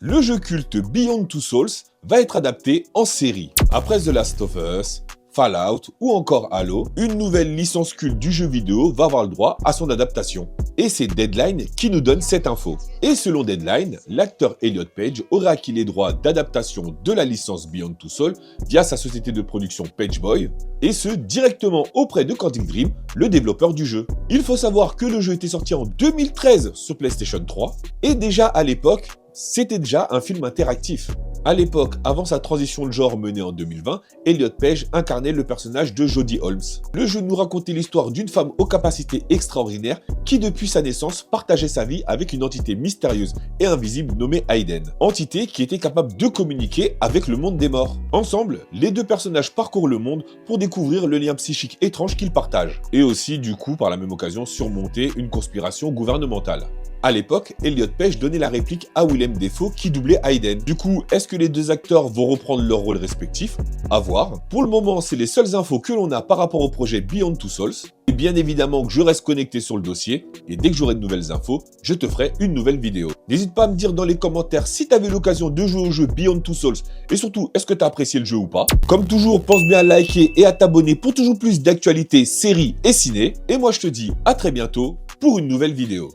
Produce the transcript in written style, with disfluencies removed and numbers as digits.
Le jeu culte Beyond Two Souls va être adapté en série. Après The Last of Us, Fallout ou encore Halo, une nouvelle licence culte du jeu vidéo va avoir le droit à son adaptation. Et c'est Deadline qui nous donne cette info. Et selon Deadline, l'acteur Elliot Page aurait acquis les droits d'adaptation de la licence Beyond Two Souls via sa société de production Pageboy, et ce directement auprès de Quantic Dream, le développeur du jeu. Il faut savoir que le jeu était sorti en 2013 sur PlayStation 3, et déjà à l'époque, c'était déjà un film interactif. À l'époque, avant sa transition de genre menée en 2020, Elliot Page incarnait le personnage de Jodie Holmes. Le jeu nous racontait l'histoire d'une femme aux capacités extraordinaires qui, depuis sa naissance, partageait sa vie avec une entité mystérieuse et invisible nommée Aiden. Entité qui était capable de communiquer avec le monde des morts. Ensemble, les deux personnages parcourent le monde pour découvrir le lien psychique étrange qu'ils partagent. Et aussi, du coup, par la même occasion, surmonter une conspiration gouvernementale. À l'époque, Elliot Page donnait la réplique à Willem Dafoe qui doublait Aiden. Du coup, est-ce que les deux acteurs vont reprendre leurs rôles respectifs? À voir. Pour le moment, c'est les seules infos que l'on a par rapport au projet Beyond Two Souls. Et bien évidemment que je reste connecté sur le dossier, et dès que j'aurai de nouvelles infos, je te ferai une nouvelle vidéo. N'hésite pas à me dire dans les commentaires si tu avais l'occasion de jouer au jeu Beyond Two Souls, et surtout, est-ce que tu as apprécié le jeu ou pas. Comme toujours, pense bien à liker et à t'abonner pour toujours plus d'actualités, séries et ciné. Et moi je te dis à très bientôt pour une nouvelle vidéo.